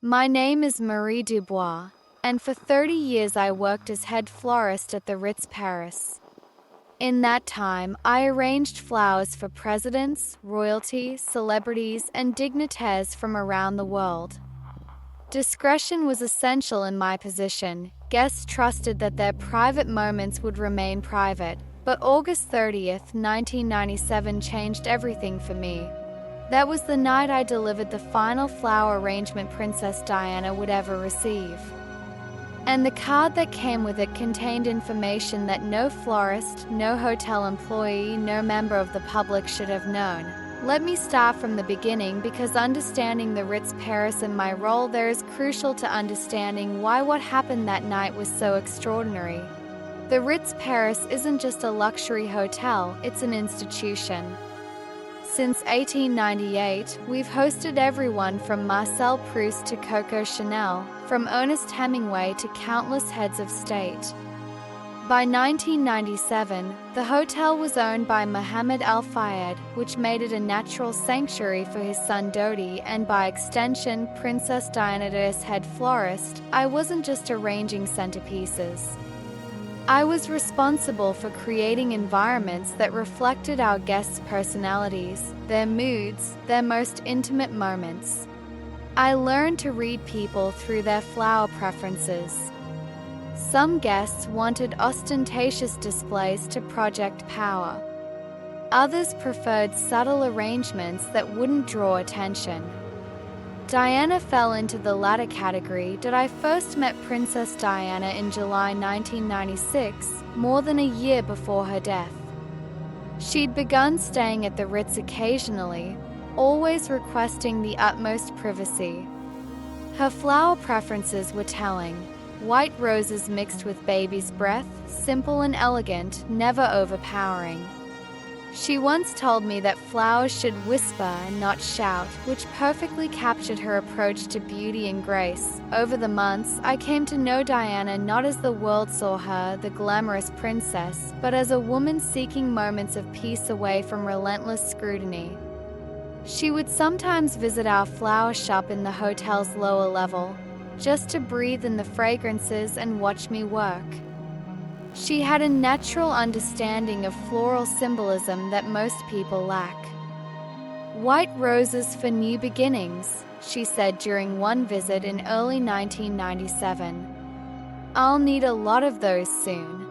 My name is Marie Dubois, and for 30 years I worked as head florist at the Ritz Paris. In that time, I arranged flowers for presidents, royalty, celebrities, and dignitaries from around the world. Discretion was essential in my position. Guests trusted that their private moments would remain private, but August 30th, 1997 changed everything for me. That was the night I delivered the final flower arrangement Princess Diana would ever receive. And the card that came with it contained information that no florist, no hotel employee, no member of the public should have known. Let me start from the beginning, because understanding the Ritz Paris and my role there is crucial to understanding why what happened that night was so extraordinary. The Ritz Paris isn't just a luxury hotel, it's an institution. Since 1898, we've hosted everyone from Marcel Proust to Coco Chanel, from Ernest Hemingway to countless heads of state. By 1997, the hotel was owned by Mohammed Al Fayed, which made it a natural sanctuary for his son Dodi and by extension Princess Diana's head florist. I wasn't just arranging centerpieces. I was responsible for creating environments that reflected our guests' personalities, their moods, their most intimate moments. I learned to read people through their flower preferences. Some guests wanted ostentatious displays to project power. Others preferred subtle arrangements that wouldn't draw attention. Diana fell into the latter category. I first met Princess Diana in July 1996, more than a year before her death. She'd begun staying at the Ritz occasionally, always requesting the utmost privacy. Her flower preferences were telling: white roses mixed with baby's breath, simple and elegant, never overpowering. She once told me that flowers should whisper and not shout, which perfectly captured her approach to beauty and grace. Over the months, I came to know Diana not as the world saw her, the glamorous princess, but as a woman seeking moments of peace away from relentless scrutiny. She would sometimes visit our flower shop in the hotel's lower level, just to breathe in the fragrances and watch me work. She had a natural understanding of floral symbolism that most people lack. "White roses for new beginnings," she said during one visit in early 1997. "I'll need a lot of those soon."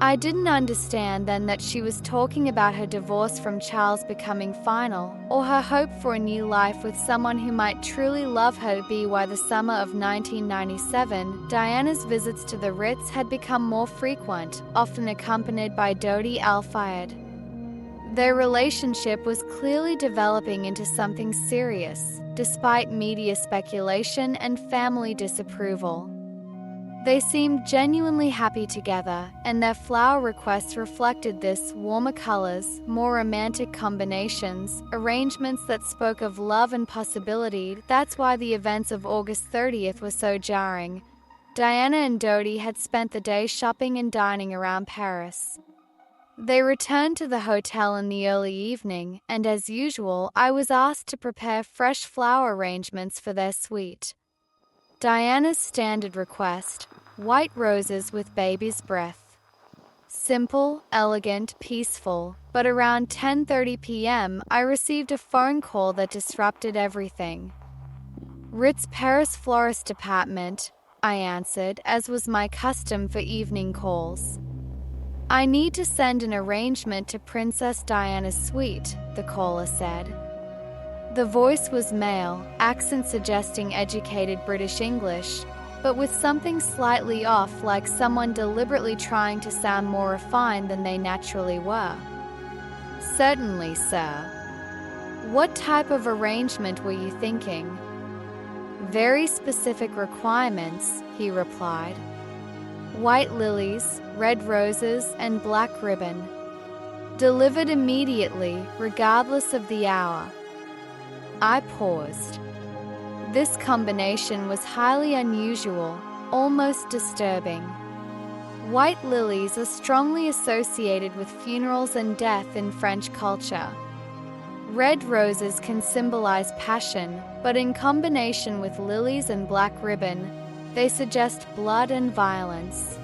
I didn't understand then that she was talking about her divorce from Charles becoming final, or her hope for a new life with someone who might truly love her. By the summer of 1997, Diana's visits to the Ritz had become more frequent, often accompanied by Dodi Al Fayed. Their relationship was clearly developing into something serious, despite media speculation and family disapproval. They seemed genuinely happy together, and their flower requests reflected this: warmer colors, more romantic combinations, arrangements that spoke of love and possibility. That's why the events of August 30th were so jarring. Diana and Dodi had spent the day shopping and dining around Paris. They returned to the hotel in the early evening, and as usual, I was asked to prepare fresh flower arrangements for their suite. Diana's standard request: white roses with baby's breath. Simple, elegant, peaceful, but around 10:30 p.m. I received a phone call that disrupted everything. "Ritz Paris Florist Department," I answered, as was my custom for evening calls. "I need to send an arrangement to Princess Diana's suite," the caller said. The voice was male, accent suggesting educated British English, but with something slightly off, like someone deliberately trying to sound more refined than they naturally were. "Certainly, sir. What type of arrangement were you thinking?" "Very specific requirements," he replied. "White lilies, red roses, and black ribbon. Delivered immediately, regardless of the hour." I paused. This combination was highly unusual, almost disturbing. White lilies are strongly associated with funerals and death in French culture. Red roses can symbolize passion, but in combination with lilies and black ribbon, they suggest blood and violence.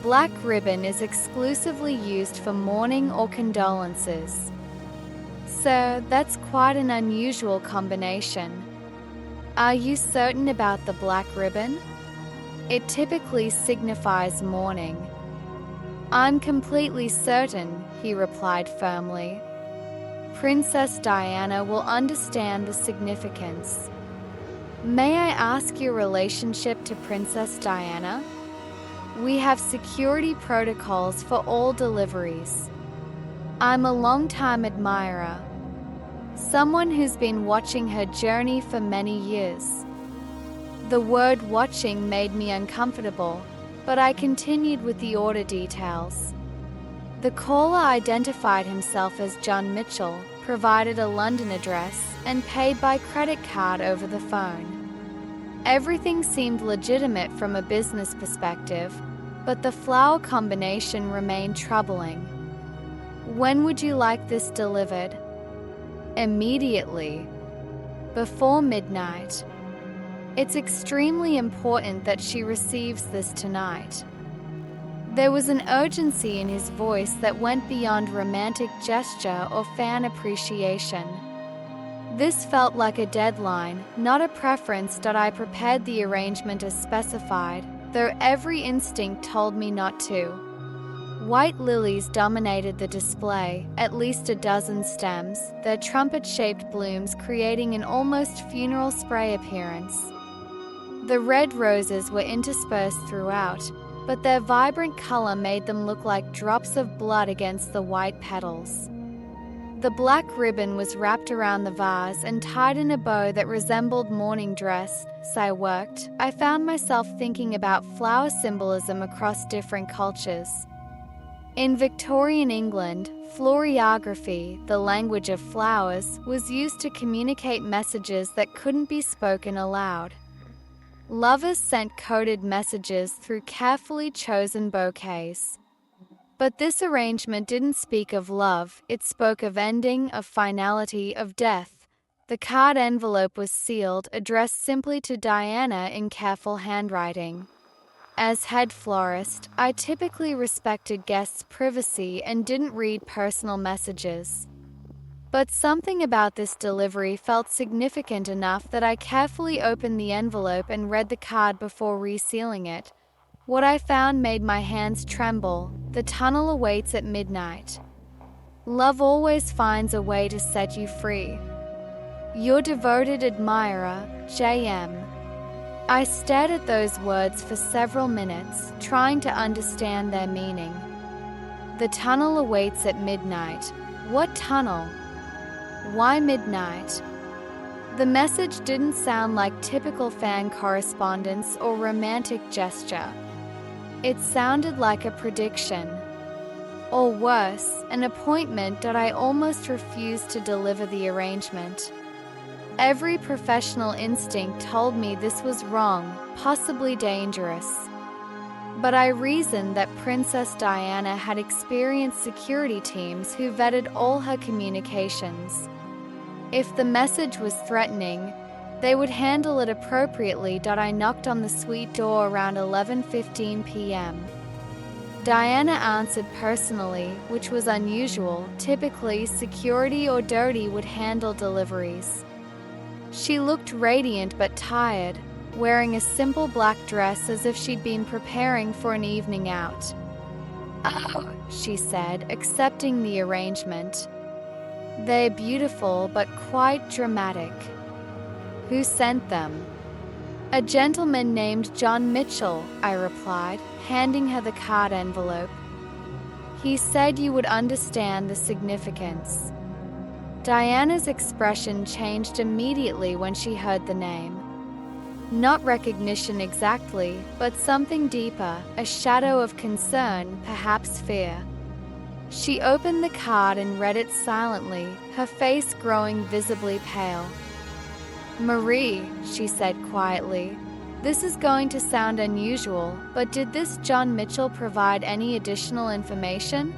Black ribbon is exclusively used for mourning or condolences. So, that's quite an unusual combination. Are you certain about the black ribbon? It typically signifies mourning. I'm completely certain, he replied firmly. Princess Diana will understand the significance. May I ask your relationship to Princess Diana? We have security protocols for all deliveries. I'm a longtime admirer. Someone who's been watching her journey for many years. The word watching made me uncomfortable, but I continued with the order details. The caller identified himself as John Mitchell, provided a London address, and paid by credit card over the phone. Everything seemed legitimate from a business perspective, but the flower combination remained troubling. When would you like this delivered? Immediately. Before midnight. It's extremely important that she receives this tonight. There was an urgency in his voice that went beyond romantic gesture or fan appreciation. This felt like a deadline, not a preference. I prepared the arrangement as specified, though every instinct told me not to. White lilies dominated the display, at least a dozen stems, their trumpet-shaped blooms creating an almost funeral spray appearance. The red roses were interspersed throughout, but their vibrant color made them look like drops of blood against the white petals. The black ribbon was wrapped around the vase and tied in a bow that resembled mourning dress. As I worked, I found myself thinking about flower symbolism across different cultures. In Victorian England, florography, the language of flowers, was used to communicate messages that couldn't be spoken aloud. Lovers sent coded messages through carefully chosen bouquets. But this arrangement didn't speak of love, it spoke of ending, of finality, of death. The card envelope was sealed, addressed simply to Diana in careful handwriting. As head florist, I typically respected guests' privacy and didn't read personal messages. But something about this delivery felt significant enough that I carefully opened the envelope and read the card before resealing it. What I found made my hands tremble. The tunnel awaits at midnight. Love always finds a way to set you free. Your devoted admirer, J.M. I stared at those words for several minutes, trying to understand their meaning. The tunnel awaits at midnight. What tunnel? Why midnight? The message didn't sound like typical fan correspondence or romantic gesture. It sounded like a prediction. Or worse, an appointment that I almost refused to deliver the arrangement. Every professional instinct told me this was wrong, possibly dangerous. But I reasoned that Princess Diana had experienced security teams who vetted all her communications. If the message was threatening, they would handle it appropriately. I knocked on the suite door around 11:15 p.m. Diana answered personally, which was unusual. Typically, security or Dodie would handle deliveries. She looked radiant but tired, wearing a simple black dress as if she'd been preparing for an evening out. "Oh," she said, accepting the arrangement. "They're beautiful but quite dramatic." "Who sent them?" "A gentleman named John Mitchell," I replied, handing her the card envelope. "He said you would understand the significance." Diana's expression changed immediately when she heard the name. Not recognition exactly, but something deeper, a shadow of concern, perhaps fear. She opened the card and read it silently, her face growing visibly pale. "Marie," she said quietly, "this is going to sound unusual, but did this John Mitchell provide any additional information?"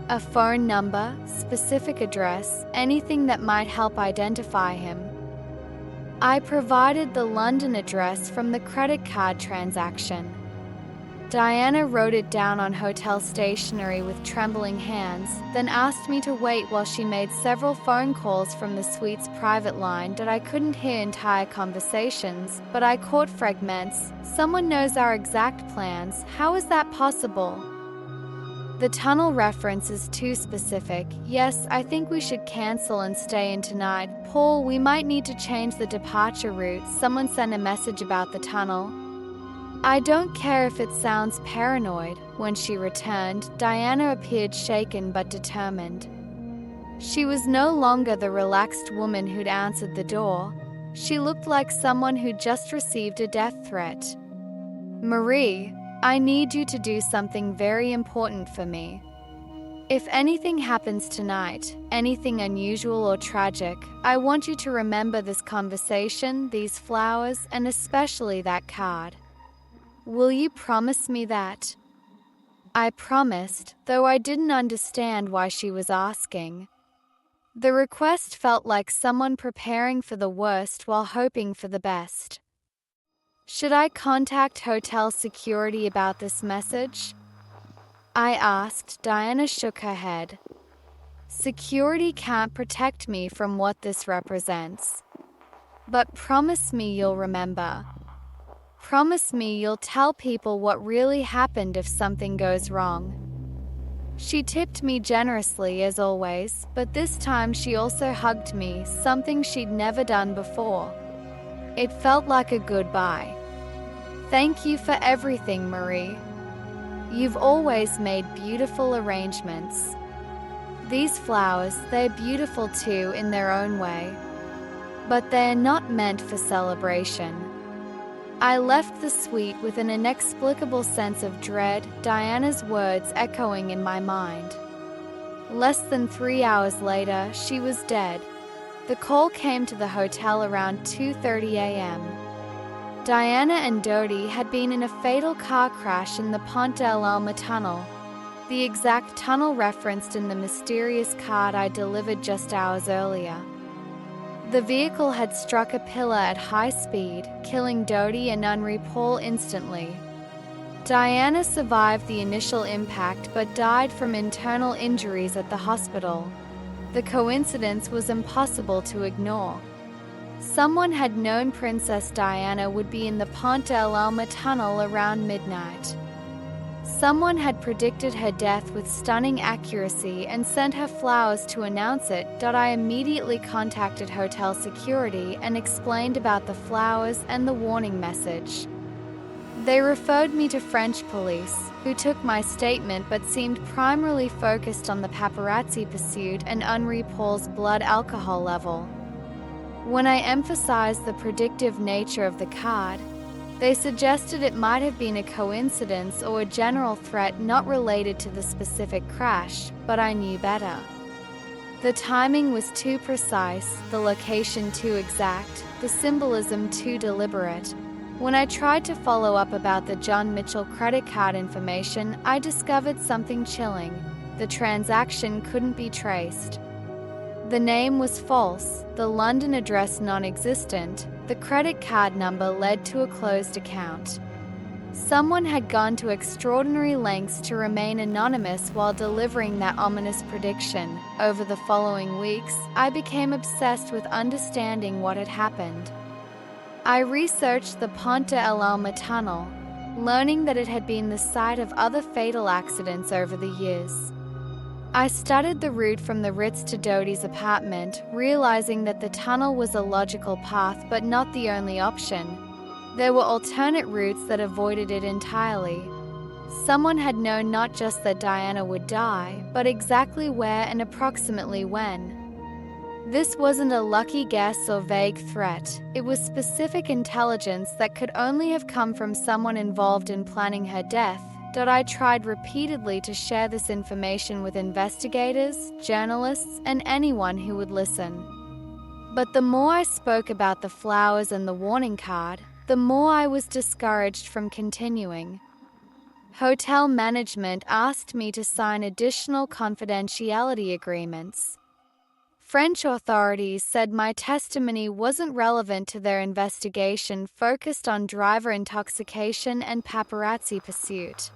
A phone number, specific address, anything that might help identify him. I provided the London address from the credit card transaction. Diana wrote it down on hotel stationery with trembling hands, then asked me to wait while she made several phone calls from the suite's private line that I couldn't hear entire conversations, but I caught fragments. Someone knows our exact plans. How is that possible? The tunnel reference is too specific. Yes, I think we should cancel and stay in tonight. Paul, we might need to change the departure route. Someone sent a message about the tunnel. I don't care if it sounds paranoid. When she returned, Diana appeared shaken but determined. She was no longer the relaxed woman who'd answered the door. She looked like someone who'd just received a death threat. Marie, I need you to do something very important for me. If anything happens tonight, anything unusual or tragic, I want you to remember this conversation, these flowers, and especially that card. Will you promise me that? I promised, though I didn't understand why she was asking. The request felt like someone preparing for the worst while hoping for the best. Should I contact hotel security about this message? I asked. Diana shook her head. Security can't protect me from what this represents. But promise me you'll remember. Promise me you'll tell people what really happened if something goes wrong. She tipped me generously as always, but this time she also hugged me, something she'd never done before. It felt like a goodbye. Thank you for everything, Marie. You've always made beautiful arrangements. These flowers, they're beautiful too in their own way. But they're not meant for celebration. I left the suite with an inexplicable sense of dread, Diana's words echoing in my mind. Less than 3 hours later, she was dead. The call came to the hotel around 2:30 a.m. Diana and Dodi had been in a fatal car crash in the Pont de l'Alma tunnel, the exact tunnel referenced in the mysterious card I delivered just hours earlier. The vehicle had struck a pillar at high speed, killing Dodi and Unri Paul instantly. Diana survived the initial impact but died from internal injuries at the hospital. The coincidence was impossible to ignore. Someone had known Princess Diana would be in the Pont de l'Alma tunnel around midnight. Someone had predicted her death with stunning accuracy and sent her flowers to announce it. I immediately contacted hotel security and explained about the flowers and the warning message. They referred me to French police, who took my statement but seemed primarily focused on the paparazzi pursuit and Henri Paul's blood alcohol level. When I emphasized the predictive nature of the card, they suggested it might have been a coincidence or a general threat not related to the specific crash, but I knew better. The timing was too precise, the location too exact, the symbolism too deliberate. When I tried to follow up about the John Mitchell credit card information, I discovered something chilling. The transaction couldn't be traced. The name was false, the London address non-existent, the credit card number led to a closed account. Someone had gone to extraordinary lengths to remain anonymous while delivering that ominous prediction. Over the following weeks, I became obsessed with understanding what had happened. I researched the Pont de l'Alma tunnel, learning that it had been the site of other fatal accidents over the years. I studied the route from the Ritz to Dodi's apartment, realizing that the tunnel was a logical path but not the only option. There were alternate routes that avoided it entirely. Someone had known not just that Diana would die, but exactly where and approximately when. This wasn't a lucky guess or vague threat. It was specific intelligence that could only have come from someone involved in planning her death. I tried repeatedly to share this information with investigators, journalists, and anyone who would listen. But the more I spoke about the flowers and the warning card, the more I was discouraged from continuing. Hotel management asked me to sign additional confidentiality agreements. French authorities said my testimony wasn't relevant to their investigation focused on driver intoxication and paparazzi pursuit.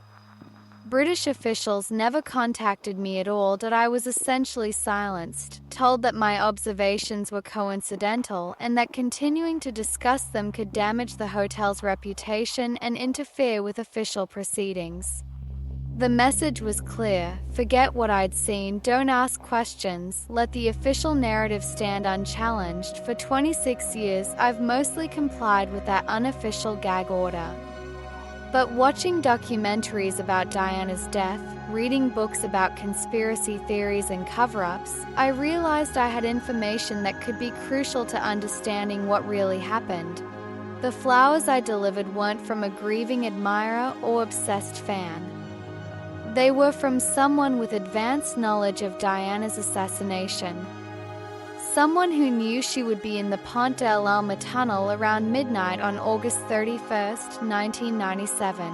British officials never contacted me at all, that I was essentially silenced, told that my observations were coincidental and that continuing to discuss them could damage the hotel's reputation and interfere with official proceedings. The message was clear: forget what I'd seen, don't ask questions, let the official narrative stand unchallenged. For 26 years, I've mostly complied with that unofficial gag order. But watching documentaries about Diana's death, reading books about conspiracy theories and cover-ups, I realized I had information that could be crucial to understanding what really happened. The flowers I delivered weren't from a grieving admirer or obsessed fan. They were from someone with advanced knowledge of Diana's assassination. Someone who knew she would be in the Pont de l'Alma tunnel around midnight on August 31, 1997.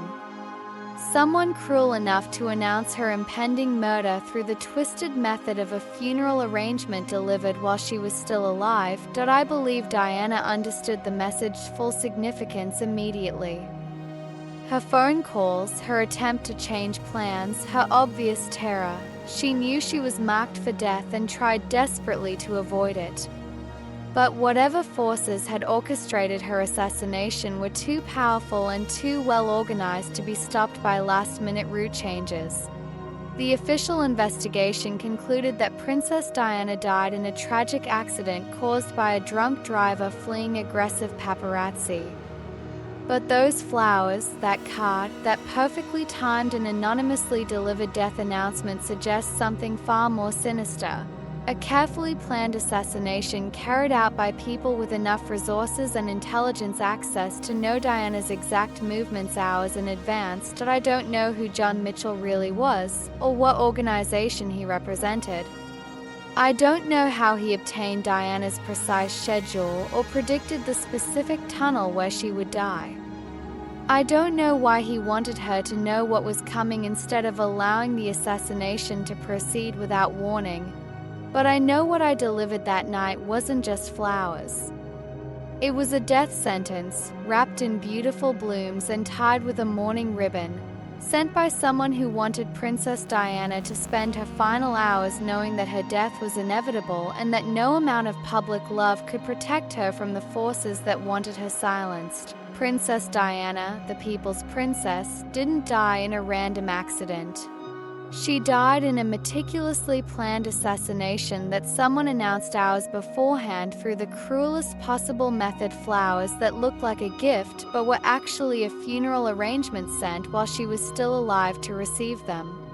Someone cruel enough to announce her impending murder through the twisted method of a funeral arrangement delivered while she was still alive. I believe Diana understood the message's full significance immediately. Her phone calls, her attempt to change plans, her obvious terror. She knew she was marked for death and tried desperately to avoid it. But whatever forces had orchestrated her assassination were too powerful and too well organized to be stopped by last-minute route changes. The official investigation concluded that Princess Diana died in a tragic accident caused by a drunk driver fleeing aggressive paparazzi. But those flowers, that card, that perfectly timed and anonymously delivered death announcement suggests something far more sinister. A carefully planned assassination carried out by people with enough resources and intelligence access to know Diana's exact movements hours in advance. That I don't know who John Mitchell really was, or what organization he represented. I don't know how he obtained Diana's precise schedule or predicted the specific tunnel where she would die. I don't know why he wanted her to know what was coming instead of allowing the assassination to proceed without warning. But I know what I delivered that night wasn't just flowers. It was a death sentence, wrapped in beautiful blooms and tied with a mourning ribbon, sent by someone who wanted Princess Diana to spend her final hours knowing that her death was inevitable and that no amount of public love could protect her from the forces that wanted her silenced. Princess Diana, the people's princess, didn't die in a random accident. She died in a meticulously planned assassination that someone announced hours beforehand through the cruelest possible method: flowers that looked like a gift but were actually a funeral arrangement sent while she was still alive to receive them.